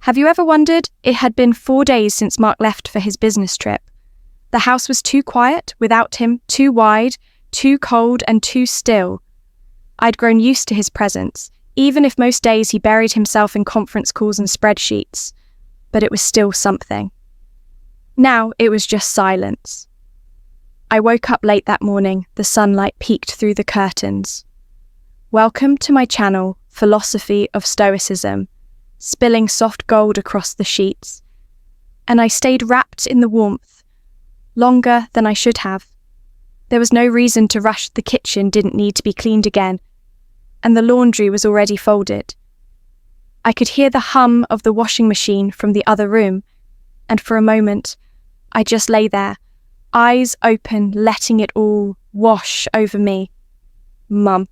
Have you ever wondered? It had been 4 days since Mark left for his business trip. The house was too quiet, without him, too wide, too cold and too still. I'd grown used to his presence, even if most days he buried himself in conference calls and spreadsheets. But it was still something. Now it was just silence. I woke up late that morning, the sunlight peeked through the curtains. Welcome to my channel, Philosophy of Stoicism, spilling soft gold across the sheets. And I stayed wrapped in the warmth, longer than I should have. There was no reason to rush. The kitchen didn't need to be cleaned again, and the laundry was already folded. I could hear the hum of the washing machine from the other room, and for a moment, I just lay there, eyes open, letting it all wash over me. Mum.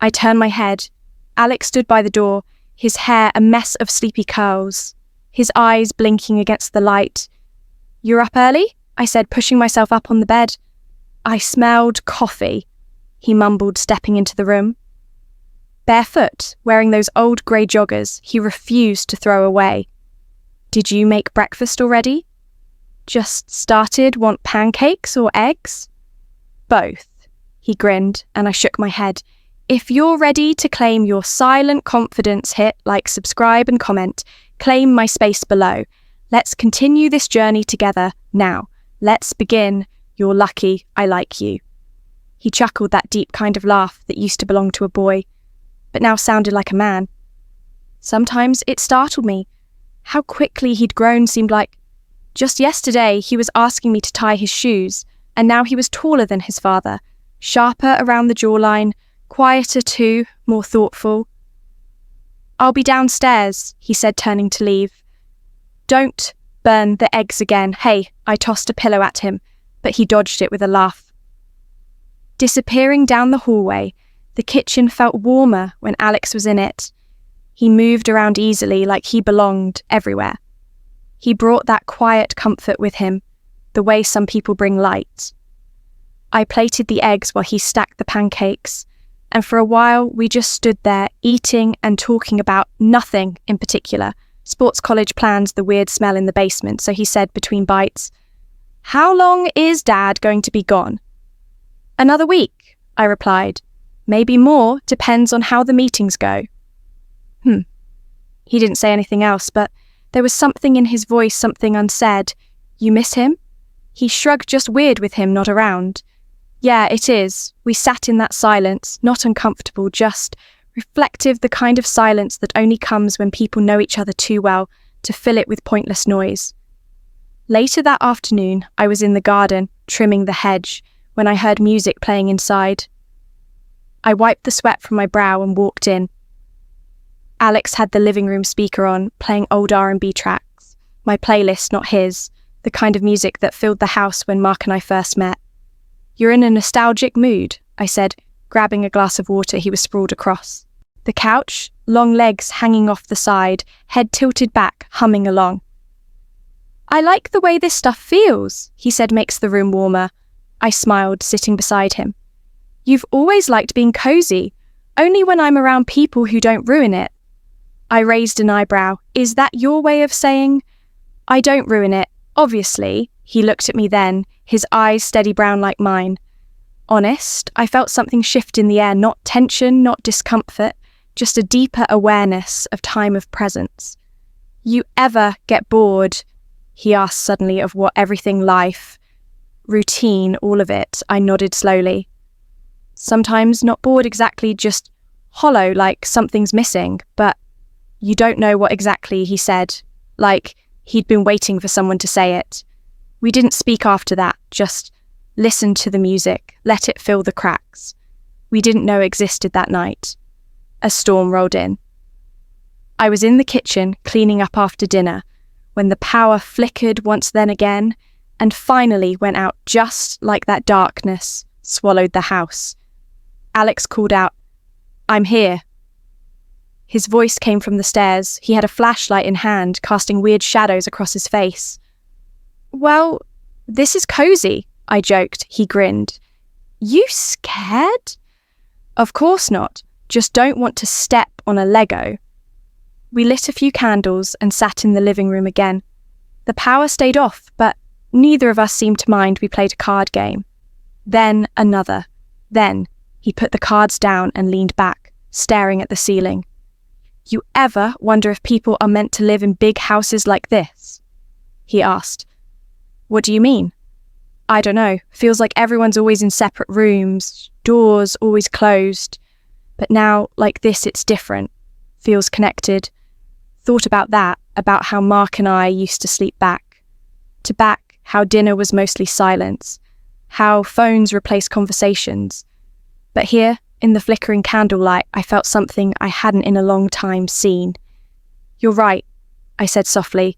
I turned my head. Alex stood by the door, his hair a mess of sleepy curls, his eyes blinking against the light. "You're up early?" I said, pushing myself up on the bed. "I smelled coffee," he mumbled, stepping into the room. Barefoot, wearing those old grey joggers he refused to throw away. "Did you make breakfast already?" "Just started. Want pancakes or eggs?" "Both," he grinned, and I shook my head. "If you're ready to claim your silent confidence, hit like, subscribe and comment. Claim my space below. Let's continue this journey together now. Let's begin. You're lucky I like you." He chuckled, that deep kind of laugh that used to belong to a boy, but now sounded like a man. Sometimes it startled me. How quickly he'd grown seemed like. Just yesterday he was asking me to tie his shoes, and now he was taller than his father, sharper around the jawline, quieter too, more thoughtful. "I'll be downstairs," he said, turning to leave. "Don't burn the eggs again." "Hey," I tossed a pillow at him, but he dodged it with a laugh. Disappearing down the hallway, the kitchen felt warmer when Alex was in it. He moved around easily, like he belonged everywhere. He brought that quiet comfort with him, the way some people bring light. I plated the eggs while he stacked the pancakes, and for a while we just stood there eating and talking about nothing in particular. Sports college plans, the weird smell in the basement, so he said between bites, "How long is Dad going to be gone?" "Another week," I replied. "Maybe more, depends on how the meetings go." He didn't say anything else, but there was something in his voice, something unsaid. "You miss him?" He shrugged, just weird with him not around. "Yeah, it is." We sat in that silence, not uncomfortable, just reflective, the kind of silence that only comes when people know each other too well to fill it with pointless noise. Later that afternoon, I was in the garden, trimming the hedge, when I heard music playing inside. I wiped the sweat from my brow and walked in. Alex had the living room speaker on, playing old R&B tracks, my playlist, not his, the kind of music that filled the house when Mark and I first met. "You're in a nostalgic mood," I said, grabbing a glass of water he was sprawled across. The couch, long legs hanging off the side, head tilted back, humming along. "I like the way this stuff feels," he said, "makes the room warmer." I smiled, sitting beside him. "You've always liked being cozy, only when I'm around people who don't ruin it." I raised an eyebrow. "Is that your way of saying?" "I don't ruin it, obviously." He looked at me then, his eyes steady brown like mine. Honest, I felt something shift in the air, not tension, not discomfort, just a deeper awareness of time of presence. "You ever get bored?" he asked suddenly, "of what everything life, routine, all of it?" I nodded slowly. "Sometimes not bored exactly, just hollow, like something's missing, but you don't know what exactly," he said, like he'd been waiting for someone to say it. We didn't speak after that, just listened to the music, let it fill the cracks. We didn't know existed that night. A storm rolled in. I was in the kitchen, cleaning up after dinner, when the power flickered once then again, and finally went out just like that darkness swallowed the house. Alex called out, "I'm here." His voice came from the stairs. He had a flashlight in hand, casting weird shadows across his face. "Well, this is cozy," I joked. He grinned. "You scared?" "Of course not. Just don't want to step on a Lego." We lit a few candles and sat in the living room again. The power stayed off, but neither of us seemed to mind we played a card game. Then another. Then he put the cards down and leaned back, staring at the ceiling. You ever wonder if people are meant to live in big houses like this? He asked. What do you mean? I don't know. Feels like everyone's always in separate rooms, doors always closed. But now, like this, it's different. Feels connected. Thought about that, about how Mark and I used to sleep back. To back, how dinner was mostly silence. How phones replaced conversations. But here, in the flickering candlelight, I felt something I hadn't in a long time seen. You're right, I said softly.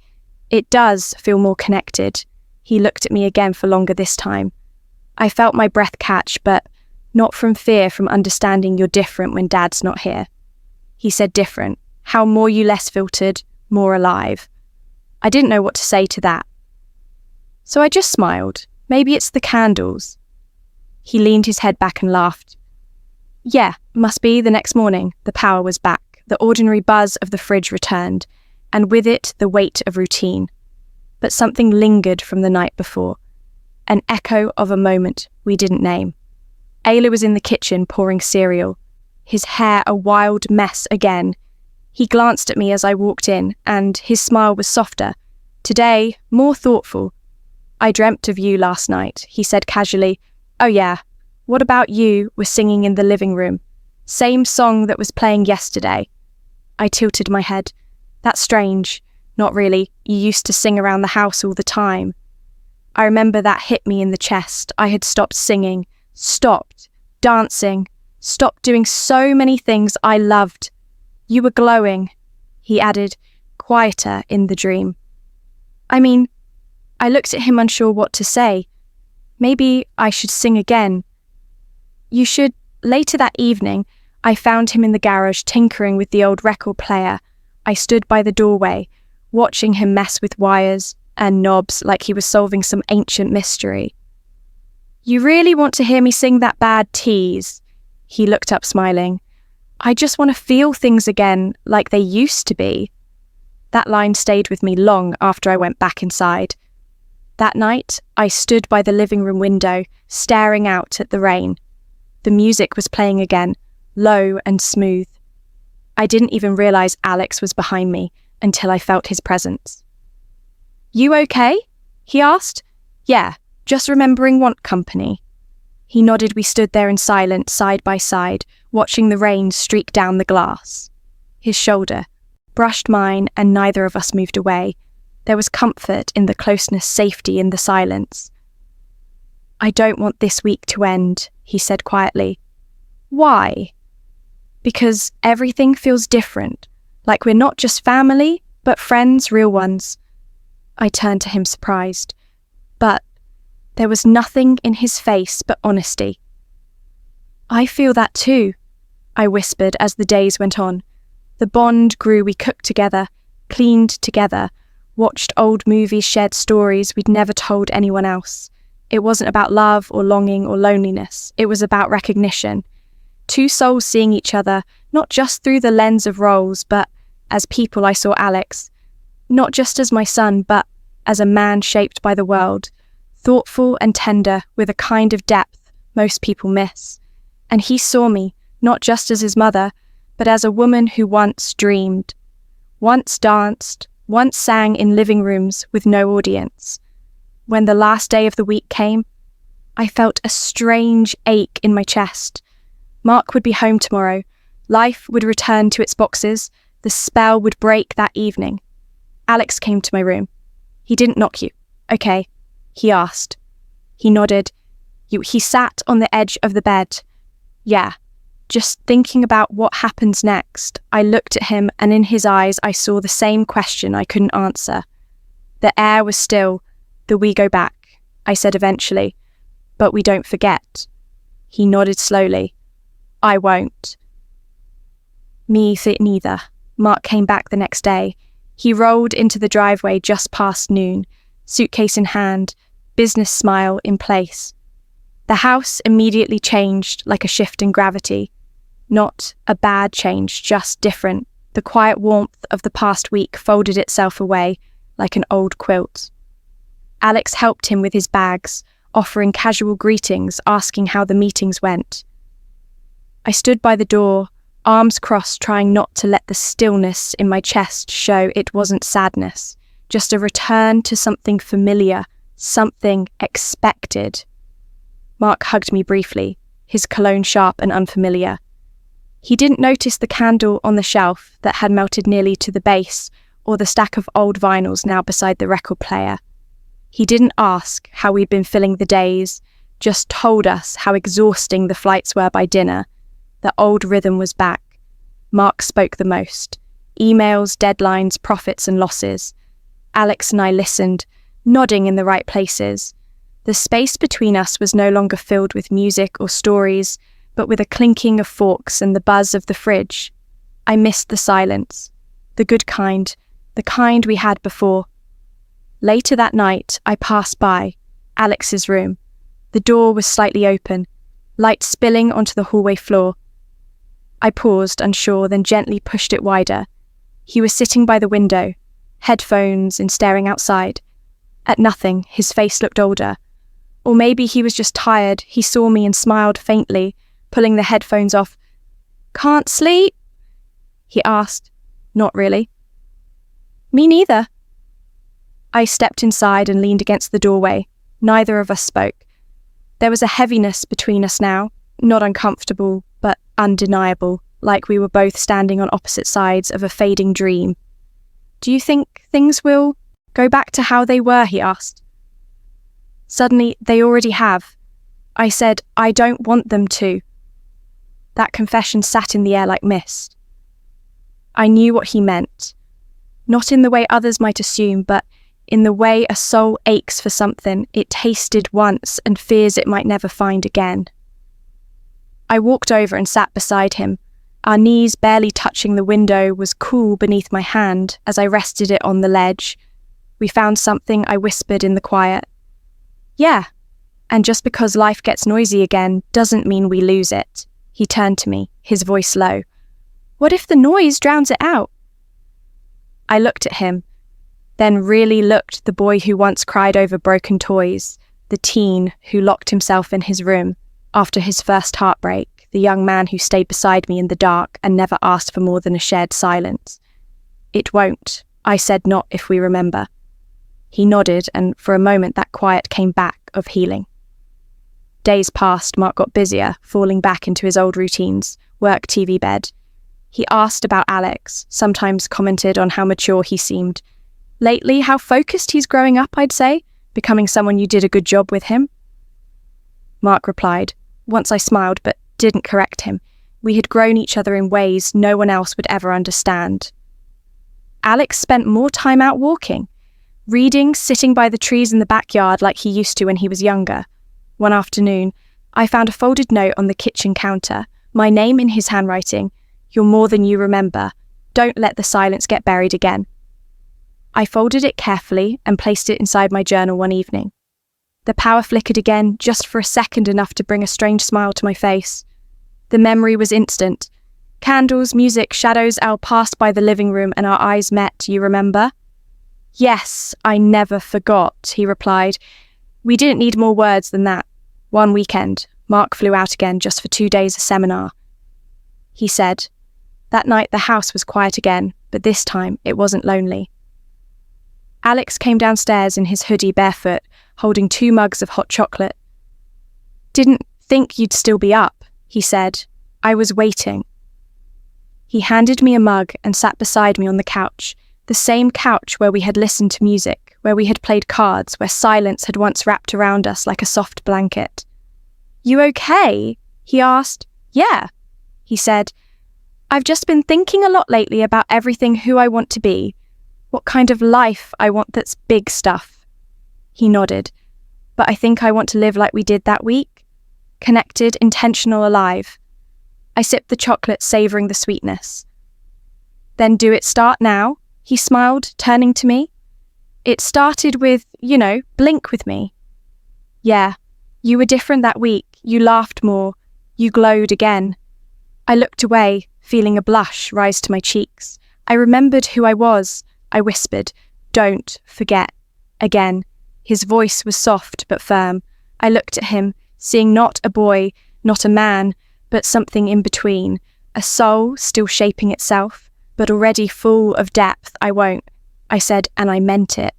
It does feel more connected. He looked at me again for longer this time. I felt my breath catch, but not from fear, from understanding you're different when Dad's not here. He said different. How more you less filtered, more alive. I didn't know what to say to that. So I just smiled. Maybe it's the candles. He leaned his head back and laughed. Yeah, must be the next morning. The power was back. The ordinary buzz of the fridge returned, and with it the weight of routine. But something lingered from the night before. An echo of a moment we didn't name. Ayla was in the kitchen pouring cereal, his hair a wild mess again. He glanced at me as I walked in, and his smile was softer. Today, more thoughtful. I dreamt of you last night, he said casually. Oh yeah, what about you were singing in the living room? Same song that was playing yesterday. I tilted my head. That's strange. Not really. You used to sing around the house all the time. I remember that hit me in the chest. I had stopped singing, stopped dancing, stopped doing so many things I loved. You were glowing, he added, quieter in the dream. I looked at him unsure what to say. Maybe I should sing again. You should. Later that evening, I found him in the garage tinkering with the old record player. I stood by the doorway, watching him mess with wires and knobs like he was solving some ancient mystery. You really want to hear me sing that bad tease? He looked up smiling. I just want to feel things again like they used to be. That line stayed with me long after I went back inside. That night, I stood by the living room window, staring out at the rain. The music was playing again, low and smooth. I didn't even realize Alex was behind me until I felt his presence. You okay? He asked. Yeah, just remembering want company. He nodded. We stood there in silence, side by side, watching the rain streak down the glass. His shoulder brushed mine and neither of us moved away. There was comfort in the closeness, safety in the silence. I don't want this week to end, he said quietly. Why? Because everything feels different, like we're not just family, but friends, real ones. I turned to him surprised, but there was nothing in his face but honesty. I feel that too, I whispered as the days went on. The bond grew. We cooked together, cleaned together, watched old movies, shared stories we'd never told anyone else. It wasn't about love or longing or loneliness. It was about recognition. Two souls seeing each other, not just through the lens of roles, but as people. I saw Alex, not just as my son, but as a man shaped by the world, thoughtful and tender with a kind of depth most people miss. And he saw me, not just as his mother, but as a woman who once dreamed, once danced, once sang in living rooms with no audience. When the last day of the week came, I felt a strange ache in my chest. Mark would be home tomorrow. Life would return to its boxes. The spell would break that evening. Alex came to my room. He didn't knock you. Okay, he asked. He nodded. He sat on the edge of the bed. Yeah, just thinking about what happens next. I looked at him, and in his eyes I saw the same question I couldn't answer. The air was still. Do we go back? I said eventually. But we don't forget. He nodded slowly. I won't. Me neither. Mark came back the next day. He rolled into the driveway just past noon, suitcase in hand, business smile in place. The house immediately changed like a shift in gravity. Not a bad change, just different. The quiet warmth of the past week folded itself away like an old quilt. Alex helped him with his bags, offering casual greetings, asking how the meetings went. I stood by the door, arms crossed, trying not to let the stillness in my chest show it wasn't sadness, just a return to something familiar, something expected. Mark hugged me briefly, his cologne sharp and unfamiliar. He didn't notice the candle on the shelf that had melted nearly to the base, or the stack of old vinyls now beside the record player. He didn't ask how we'd been filling the days, just told us how exhausting the flights were by dinner. The old rhythm was back. Mark spoke the most. Emails, deadlines, profits and losses. Alex and I listened, nodding in the right places. The space between us was no longer filled with music or stories, but with a clinking of forks and the buzz of the fridge. I missed the silence. The good kind, the kind we had before. Later that night, I passed by Alex's room. The door was slightly open, light spilling onto the hallway floor. I paused, unsure, then gently pushed it wider. He was sitting by the window, headphones and staring outside. At nothing, his face looked older. Or maybe he was just tired. He saw me and smiled faintly, pulling the headphones off. "Can't sleep?" he asked. "Not really." "Me neither." I stepped inside and leaned against the doorway. Neither of us spoke. There was a heaviness between us now, not uncomfortable, but undeniable, like we were both standing on opposite sides of a fading dream. "Do you think things will go back to how they were?" he asked. Suddenly, "They already have." I said, "I don't want them to." That confession sat in the air like mist. I knew what he meant. Not in the way others might assume, but in the way a soul aches for something it tasted once and fears it might never find again. I walked over and sat beside him. Our knees barely touching the window was cool beneath my hand as I rested it on the ledge. "We found something," I whispered in the quiet. "Yeah, and just because life gets noisy again doesn't mean we lose it." He turned to me, his voice low. "What if the noise drowns it out?" I looked at him, then really looked the boy who once cried over broken toys, the teen who locked himself in his room after his first heartbreak, the young man who stayed beside me in the dark and never asked for more than a shared silence. "It won't," I said, "not if we remember." He nodded, and for a moment that quiet came back of healing. Days passed, Mark got busier, falling back into his old routines, work, TV, bed. He asked about Alex, sometimes commented on how mature he seemed. Lately, how focused he's growing up, I'd say, becoming someone you did a good job with him. Mark replied. Once I smiled, but didn't correct him. We had grown each other in ways no one else would ever understand. Alex spent more time out walking, reading, sitting by the trees in the backyard like he used to when he was younger. One afternoon, I found a folded note on the kitchen counter, my name in his handwriting. "You're more than you remember. Don't let the silence get buried again." I folded it carefully and placed it inside my journal one evening. The power flickered again, just for a second, enough to bring a strange smile to my face. The memory was instant. Candles, music, shadows. Al passed by the living room and our eyes met, you remember? "Yes, I never forgot," he replied. We didn't need more words than that. One weekend, Mark flew out again just for 2 days of seminar. He said, that night the house was quiet again, but this time it wasn't lonely. Alex came downstairs in his hoodie barefoot, holding 2 mugs of hot chocolate. "Didn't think you'd still be up," he said. "I was waiting." He handed me a mug and sat beside me on the couch, the same couch where we had listened to music, where we had played cards, where silence had once wrapped around us like a soft blanket. "You okay?" he asked. "Yeah," he said. "I've just been thinking a lot lately about everything who I want to be, what kind of life I want that's big stuff." He nodded. "But I think I want to live like we did that week. Connected, intentional, alive." I sipped the chocolate, savouring the sweetness. "Then do it start now?" he smiled, turning to me. "It started with, blink with me." "Yeah, you were different that week. You laughed more. You glowed again." I looked away, feeling a blush rise to my cheeks. I remembered who I was. I whispered, "Don't forget." Again, his voice was soft but firm. I looked at him, seeing not a boy, not a man, but something in between, a soul still shaping itself, but already full of depth. "I won't," I said, and I meant it.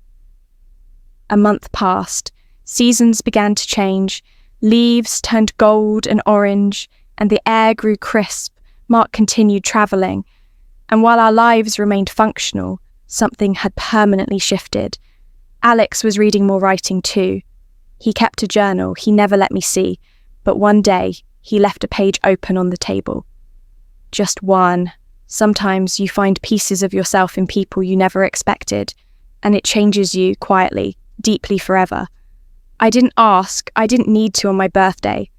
A month passed. Seasons began to change. Leaves turned gold and orange, and the air grew crisp. Mark continued travelling. And while our lives remained functional, something had permanently shifted. Alex was reading more writing too. He kept a journal he never let me see, but one day he left a page open on the table. Just one. Sometimes you find pieces of yourself in people you never expected, and it changes you quietly, deeply forever. I didn't ask, I didn't need to on my birthday.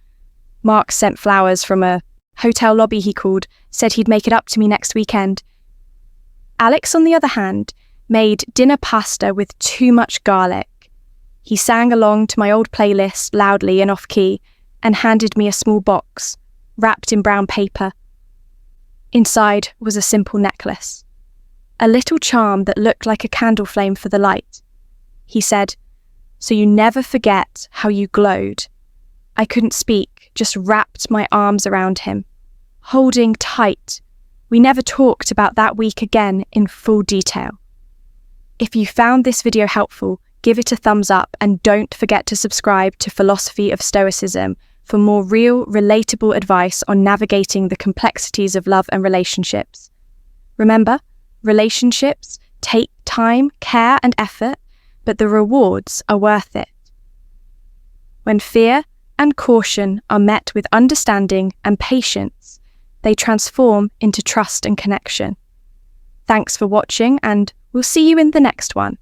Mark sent flowers from a hotel lobby he called, said he'd make it up to me next weekend. Alex, on the other hand, made dinner pasta with too much garlic. He sang along to my old playlist loudly and off-key and handed me a small box, wrapped in brown paper. Inside was a simple necklace, a little charm that looked like a candle flame for the light. He said, "So you never forget how you glowed." I couldn't speak, just wrapped my arms around him, holding tight. We never talked about that week again in full detail. If you found this video helpful, give it a thumbs up and don't forget to subscribe to Philosophy of Stoicism for more real, relatable advice on navigating the complexities of love and relationships. Remember, relationships take time, care, and effort, but the rewards are worth it. When fear and caution are met with understanding and patience, they transform into trust and connection. Thanks for watching, and we'll see you in the next one.